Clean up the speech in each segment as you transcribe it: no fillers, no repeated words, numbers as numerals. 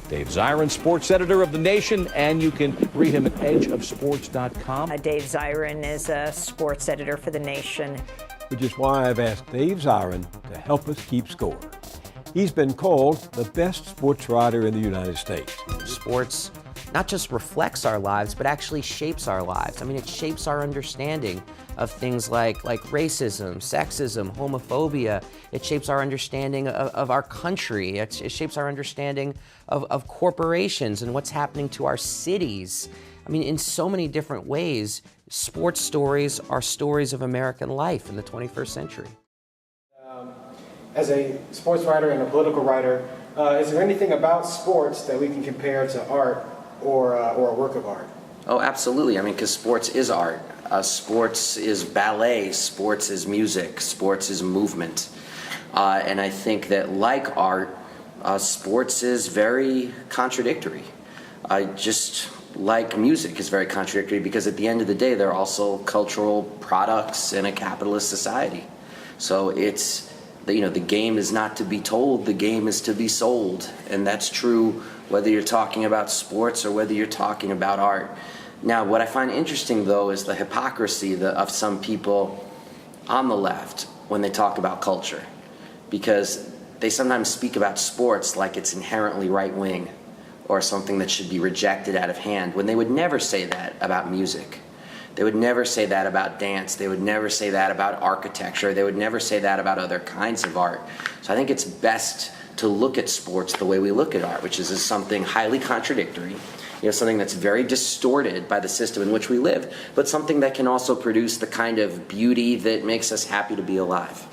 Dave Zirin, sports editor of The Nation, and you can read him at edgeofsports.com. Dave Zirin is a sports editor for The Nation. Which is why I've asked Dave Zirin to help us keep score. He's been called the best sports writer in the United States. Sports not just reflects our lives, but actually shapes our lives. I mean, it shapes our understanding of things like racism, sexism, homophobia. It shapes our understanding of our country. It shapes our understanding of corporations and what's happening to our cities. I mean, in so many different ways, sports stories are stories of American life in the 21st century. As a sports writer and a political writer, is there anything about sports that we can compare to art or a work of art? Oh, absolutely. I mean, because sports is art. Sports is ballet. Sports is music. Sports is movement. And I think that, like art, sports is very contradictory. Just like music is very contradictory, because at the end of the day, they're also cultural products in a capitalist society. So it's, the game is not to be told, the game is to be sold. And that's true whether you're talking about sports or whether you're talking about art. Now, what I find interesting, though, is the hypocrisy of some people on the left when they talk about culture, because they sometimes speak about sports like it's inherently right-wing or something that should be rejected out of hand, when they would never say that about music. They would never say that about dance. They would never say that about architecture. They would never say that about other kinds of art. So I think it's best to look at sports the way we look at art, which is as something highly contradictory, something that's very distorted by the system in which we live, but something that can also produce the kind of beauty that makes us happy to be alive.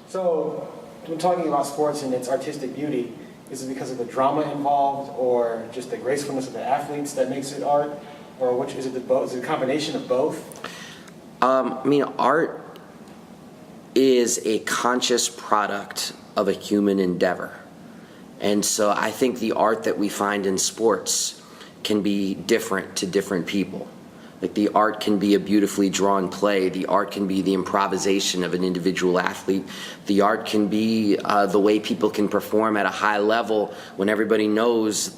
So, when talking about sports and its artistic beauty, is it because of the drama involved, or just the gracefulness of the athletes that makes it art, or which is it? Is it a combination of both? Art is a conscious product of a human endeavor, and so I think the art that we find in sports can be different to different people. Like, the art can be a beautifully drawn play. The art can be the improvisation of an individual athlete. The art can be the way people can perform at a high level when everybody knows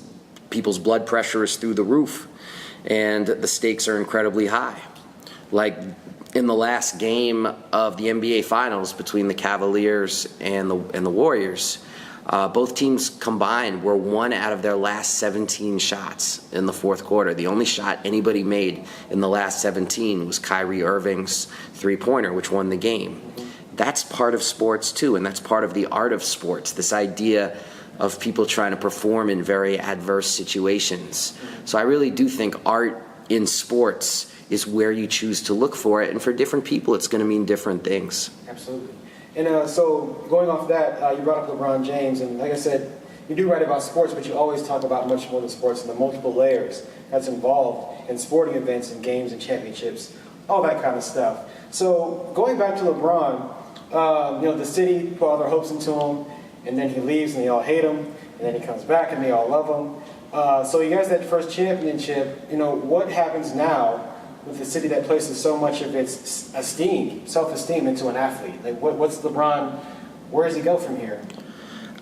people's blood pressure is through the roof and the stakes are incredibly high. Like in the last game of the NBA Finals between the Cavaliers and the Warriors, both teams combined were 1 out of their last 17 shots in the fourth quarter. The only shot anybody made in the last 17 was Kyrie Irving's three-pointer, which won the game. That's part of sports too, and that's part of the art of sports, this idea of people trying to perform in very adverse situations. So I really do think art in sports is where you choose to look for it, and for different people it's going to mean different things. Absolutely. And so going off that, you brought up LeBron James, and like I said, you do write about sports, but you always talk about much more than sports and the multiple layers that's involved in sporting events and games and championships, all that kind of stuff. So going back to LeBron, the city put all their hopes into him, and then he leaves and they all hate him, and then he comes back and they all love him. So you guys, that first championship, what happens now with the city that places so much of its self-esteem into an athlete? Like, what's LeBron, where does he go from here?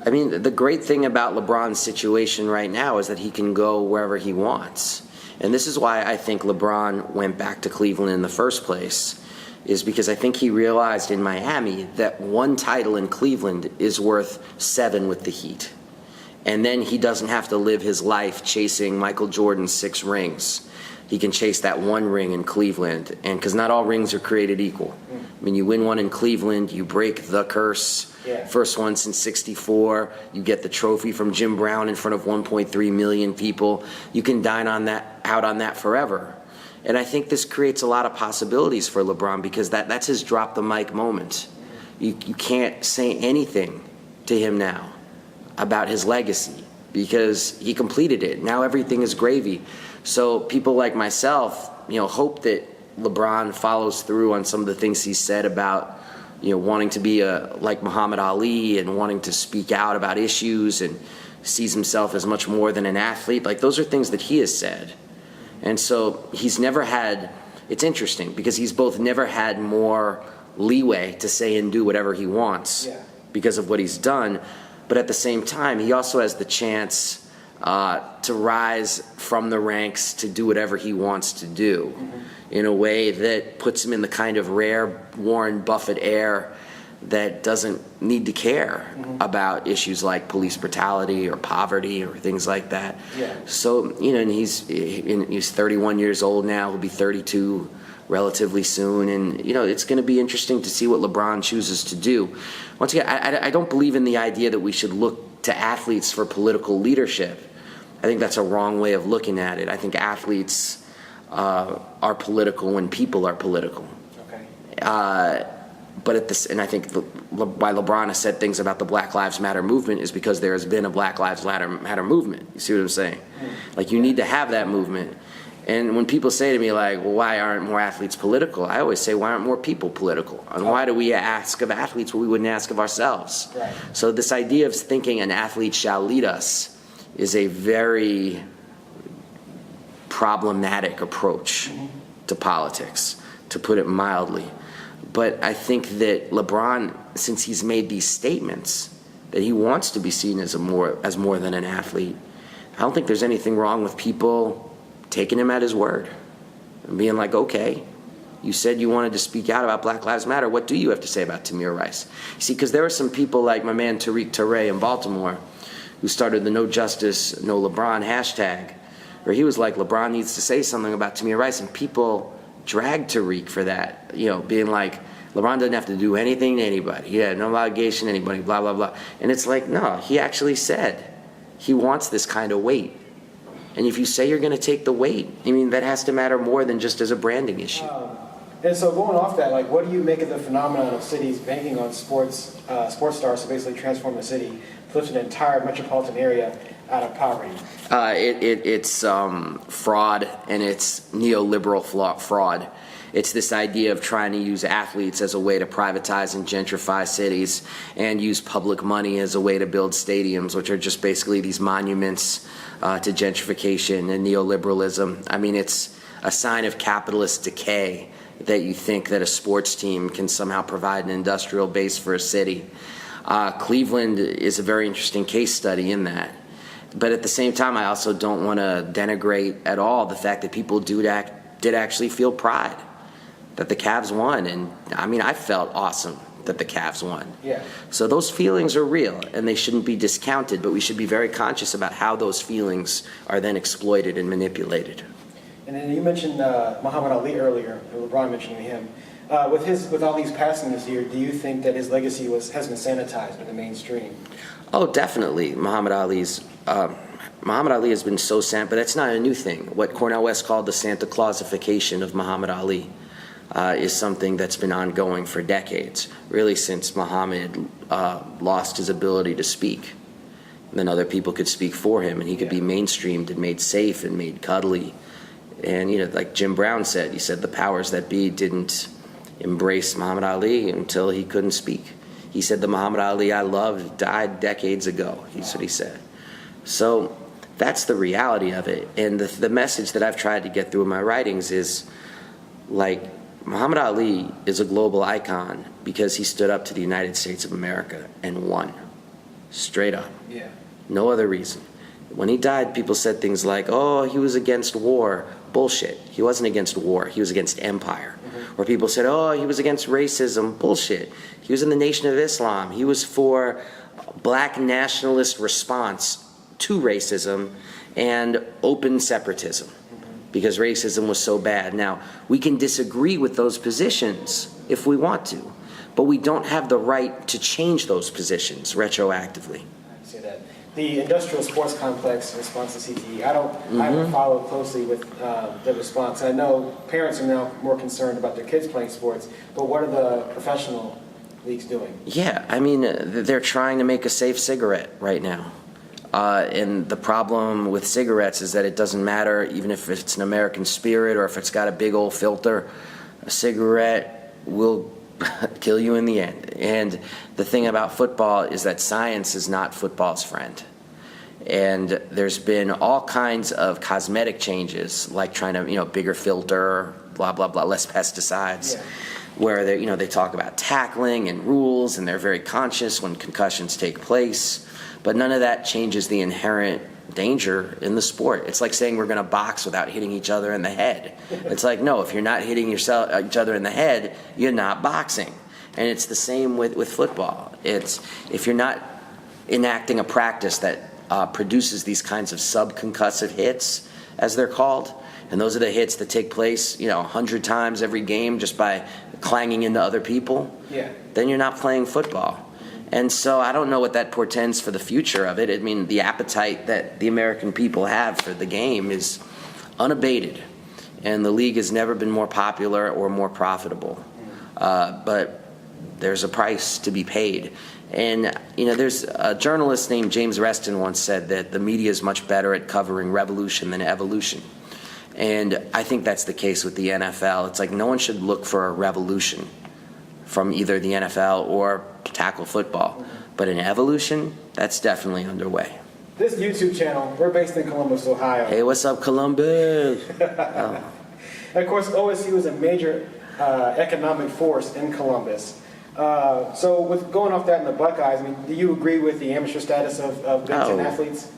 I mean, the great thing about LeBron's situation right now is that he can go wherever he wants. And this is why I think LeBron went back to Cleveland in the first place, is because I think he realized in Miami that 1 title in Cleveland is worth 7 with the Heat. And then he doesn't have to live his life chasing Michael Jordan's 6 rings. He can chase that 1 ring in Cleveland, and because not all rings are created equal. I mean, you win 1 in Cleveland, you break the curse. Yeah. First one since '64. You get the trophy from Jim Brown in front of 1.3 million people. You can dine out on that forever. And I think this creates a lot of possibilities for LeBron, because that's his drop the mic moment. You can't say anything to him now about his legacy, because he completed it. Now everything is gravy. So people like myself, hope that LeBron follows through on some of the things he said about, wanting to be like Muhammad Ali and wanting to speak out about issues and sees himself as much more than an athlete. Like, those are things that he has said. And so he's never had, it's interesting because he's both never had more leeway to say and do whatever he wants because of what he's done. But at the same time, he also has the chance to rise from the ranks to do whatever he wants to do in a way that puts him in the kind of rare Warren Buffett air that doesn't need to care about issues like police brutality or poverty or things like that. Yeah. So, and he's 31 years old now. He'll be 32 relatively soon. And, it's going to be interesting to see what LeBron chooses to do. Once again, I don't believe in the idea that we should look to athletes for political leadership. I think that's a wrong way of looking at it. I think athletes are political when people are political. Okay. But and I think why LeBron has said things about the Black Lives Matter movement is because there has been a Black Lives Matter movement. You see what I'm saying? Like, you need to have that movement. And when people say to me, like, well, why aren't more athletes political? I always say, why aren't more people political? And why do we ask of athletes what we wouldn't ask of ourselves? Right. So this idea of thinking an athlete shall lead us is a very problematic approach to politics, to put it mildly. But I think that LeBron, since he's made these statements that he wants to be seen as more than an athlete, I don't think there's anything wrong with people taking him at his word and being like, okay, you said you wanted to speak out about Black Lives Matter. What do you have to say about Tamir Rice? You see, because there are some people like my man Tariq Touré in Baltimore who started the No Justice, No LeBron hashtag, where he was like, LeBron needs to say something about Tamir Rice, and people dragged Tariq for that, being like, LeBron doesn't have to do anything to anybody. He had no obligation to anybody, blah, blah, blah. And it's like, no, he actually said he wants this kind of weight. And if you say you're going to take the weight, that has to matter more than just as a branding issue. And so going off that, like, what do you make of the phenomenon of cities banking on sports stars to basically transform the city, push an entire metropolitan area out of poverty? It's fraud, and it's neoliberal fraud. It's this idea of trying to use athletes as a way to privatize and gentrify cities and use public money as a way to build stadiums, which are just basically these monuments to gentrification and neoliberalism. It's a sign of capitalist decay that you think that a sports team can somehow provide an industrial base for a city. Cleveland is a very interesting case study in that. But at the same time, I also don't want to denigrate at all the fact that people did actually feel pride that the Cavs won. And I felt awesome that the Cavs won. Yeah. So those feelings are real, and they shouldn't be discounted, but we should be very conscious about how those feelings are then exploited and manipulated. And then you mentioned Muhammad Ali earlier, or LeBron mentioning him. With all these passing this year, do you think that his legacy has been sanitized by the mainstream? Oh, definitely. Muhammad Ali has been so but that's not a new thing. What Cornel West called the Santa Clausification of Muhammad Ali is something that's been ongoing for decades, really since Muhammad lost his ability to speak. And then other people could speak for him, and he could be mainstreamed and made safe and made cuddly. And, like Jim Brown said, he said the powers that be didn't embrace Muhammad Ali until he couldn't speak. He said the Muhammad Ali I loved died decades ago. That's what he said. So that's the reality of it. And the message that I've tried to get through in my writings is, like, Muhammad Ali is a global icon because he stood up to the United States of America and won. Straight up. Yeah. No other reason. When he died, people said things like, oh, he was against war. Bullshit. He wasn't against war. He was against empire. Or people said, oh, he was against racism. Bullshit. He was in the Nation of Islam. He was for black nationalist response to racism and open separatism because racism was so bad. Now, we can disagree with those positions if we want to, but we don't have the right to change those positions retroactively. I see that. The industrial sports complex response to CTE, I haven't followed closely with the response. I know parents are now more concerned about their kids playing sports, but what are the professional leagues doing? Yeah, they're trying to make a safe cigarette right now. And the problem with cigarettes is that it doesn't matter, even if it's an American Spirit or if it's got a big old filter, a cigarette will kill you in the end. And the thing about football is that science is not football's friend. And there's been all kinds of cosmetic changes, like trying to, bigger filter, blah, blah, blah, less pesticides, where they talk about tackling and rules, and they're very conscious when concussions take place. But none of that changes the inherent danger in the sport. It's like saying we're going to box without hitting each other in the head. It's like, no, if you're not hitting each other in the head, you're not boxing. And it's the same with football. It's if you're not enacting a practice that produces these kinds of subconcussive hits, as they're called, and those are the hits that take place, 100 times every game just by clanging into other people, then you're not playing football. And so I don't know what that portends for the future of it. I mean, the appetite that the American people have for the game is unabated, and the league has never been more popular or more profitable. But there's a price to be paid. And, there's a journalist named James Reston once said that the media is much better at covering revolution than evolution. And I think that's the case with the NFL. It's like no one should look for a revolution from either the NFL or tackle football. But an evolution, that's definitely underway. This YouTube channel, we're based in Columbus, Ohio. Hey, what's up, Columbus? And of course, OSU is a major economic force in Columbus. So with going off that in the Buckeyes, do you agree with the amateur status of Big Ten athletes?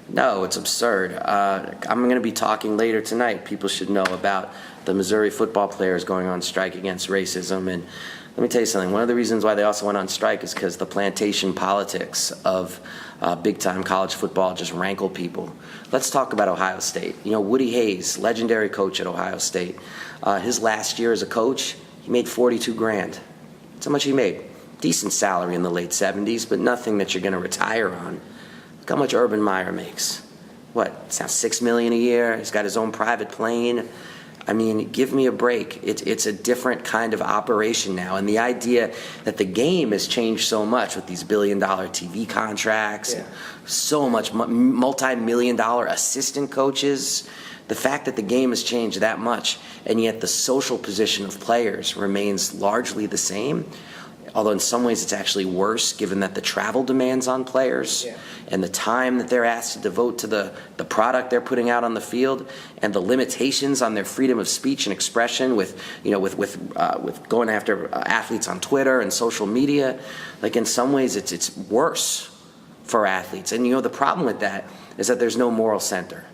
No, it's absurd. I'm going to be talking later tonight. People should know about the Missouri football players going on strike against racism. And let me tell you something. One of the reasons why they also went on strike is because the plantation politics of big-time college football just rankle people. Let's talk about Ohio State. Woody Hayes, legendary coach at Ohio State. His last year as a coach, he made $42,000. That's how much he made. Decent salary in the late 70s, but nothing that you're going to retire on. Look how much Urban Meyer makes. It's now $6 million a year. He's got his own private plane. I mean, give me a break. It's a different kind of operation now. And the idea that the game has changed so much with these billion-dollar TV contracts, and so much multi-million-dollar assistant coaches, the fact that the game has changed that much, and yet the social position of players remains largely the same, although in some ways it's actually worse given that the travel demands on players and the time that they're asked to devote to the product they're putting out on the field and the limitations on their freedom of speech and expression with going after athletes on Twitter and social media. Like in some ways it's worse for athletes. And the problem with that is that there's no moral center.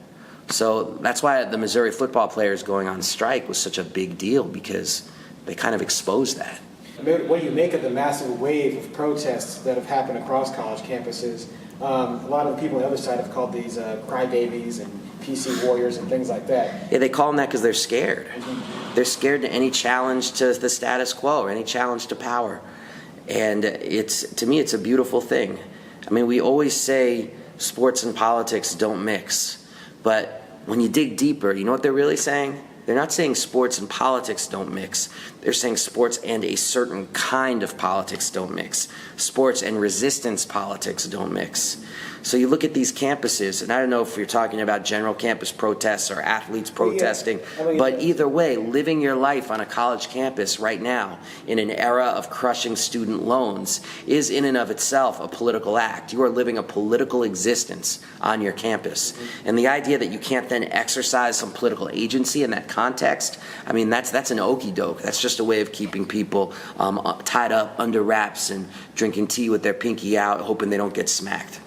So that's why the Missouri football players going on strike was such a big deal, because they kind of exposed that. What do you make of the massive wave of protests that have happened across college campuses? A lot of the people on the other side have called these crybabies and PC warriors and things like that. Yeah, they call them that because they're scared. They're scared to any challenge to the status quo or any challenge to power. And to me, it's a beautiful thing. I mean, we always say sports and politics don't mix. But when you dig deeper, you know what they're really saying? They're not saying sports and politics don't mix. They're saying sports and a certain kind of politics don't mix. Sports and resistance politics don't mix. So you look at these campuses, and I don't know if you're talking about general campus protests or athletes protesting, but either way, living your life on a college campus right now in an era of crushing student loans is in and of itself a political act. You are living a political existence on your campus. And the idea that you can't then exercise some political agency in that context, I mean, that's an okie doke. That's just a way of keeping people tied up under wraps and drinking tea with their pinky out, hoping they don't get smacked.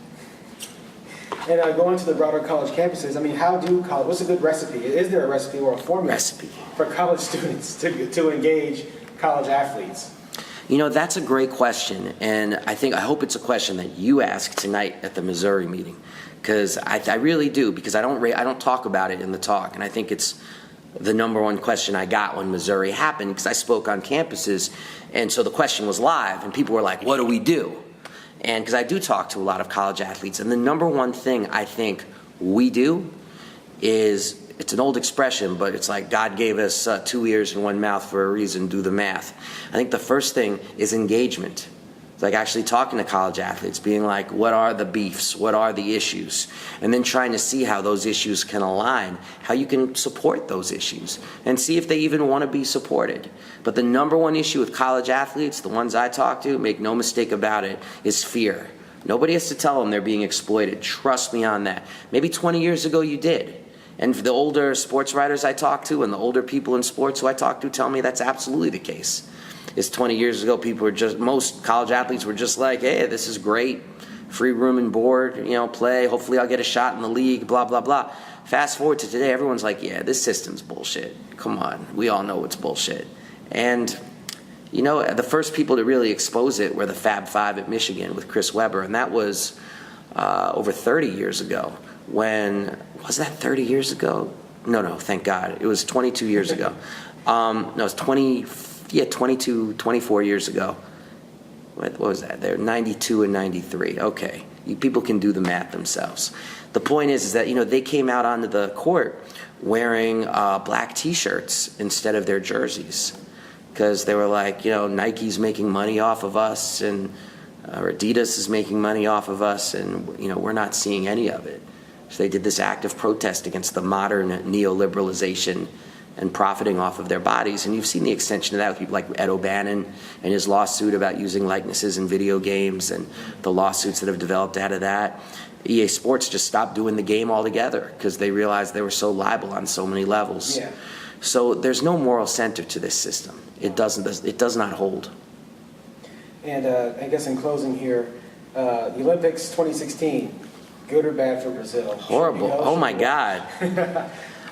And going to the broader college campuses, what's a good recipe? Is there a recipe or a formula for college students to engage college athletes? That's a great question, and I hope it's a question that you ask tonight at the Missouri meeting, because I really do, because I don't talk about it in the talk, and I think it's the number one question I got when Missouri happened, because I spoke on campuses, and so the question was live, and people were like, what do we do? And because I do talk to a lot of college athletes, and the number one thing I think we do is, it's an old expression, but it's like God gave us 2 ears and 1 mouth for a reason, do the math. I think the first thing is engagement. It's like actually talking to college athletes, being like, what are the beefs? What are the issues? And then trying to see how those issues can align, how you can support those issues, and see if they even want to be supported. But the number one issue with college athletes, the ones I talk to, make no mistake about it, is fear. Nobody has to tell them they're being exploited. Trust me on that. Maybe 20 years ago you did. And the older sports writers I talk to and the older people in sports who I talk to tell me that's absolutely the case. Is 20 years ago, most college athletes were just like, hey, this is great. free room and board, play. Hopefully I'll get a shot in the league, blah, blah, blah. Fast forward to today, everyone's like, yeah, this system's bullshit. Come on, we all know it's bullshit. And, the first people to really expose it were the Fab Five at Michigan with Chris Webber, and that was over 30 years ago. Was that 30 years ago? No, thank God. It was 22 years ago. No, it was 24 years ago. What was that? They're 92 and 93. Okay. People can do the math themselves. The point is that, they came out onto the court wearing black T-shirts instead of their jerseys because they were like, Nike's making money off of us and Adidas is making money off of us and, we're not seeing any of it. So they did this active protest against the modern neoliberalization and profiting off of their bodies. And you've seen the extension of that with people like Ed O'Bannon and his lawsuit about using likenesses in video games and the lawsuits that have developed out of that. EA Sports just stopped doing the game altogether because they realized they were so liable on so many levels. Yeah. So there's no moral center to this system. It does not hold. And I guess in closing here, the Olympics 2016, good or bad for Brazil? Horrible. Oh my God.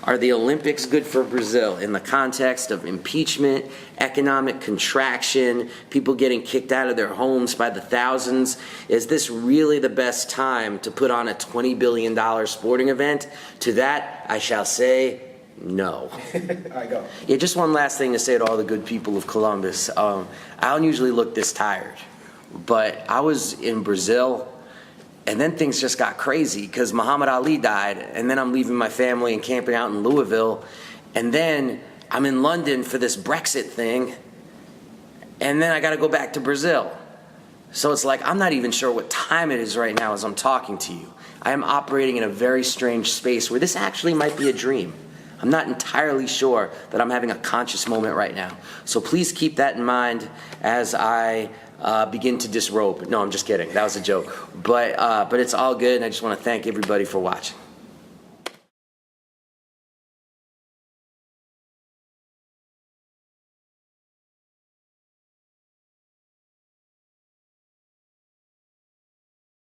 Are the Olympics good for Brazil in the context of impeachment, economic contraction, people getting kicked out of their homes by the thousands? Is this really the best time to put on a $20 billion sporting event? To that, I shall say no. I go. Yeah, just one last thing to say to all the good people of Columbus. I don't usually look this tired, but I was in Brazil. And then things just got crazy because Muhammad Ali died, and then I'm leaving my family and camping out in Louisville, and then I'm in London for this Brexit thing, and then I got to go back to Brazil. So it's like I'm not even sure what time it is right now as I'm talking to you. I am operating in a very strange space where this actually might be a dream. I'm not entirely sure that I'm having a conscious moment right now. So please keep that in mind as I begin to disrobe. No, I'm just kidding. That was a joke. But it's all good, and I just want to thank everybody for watching.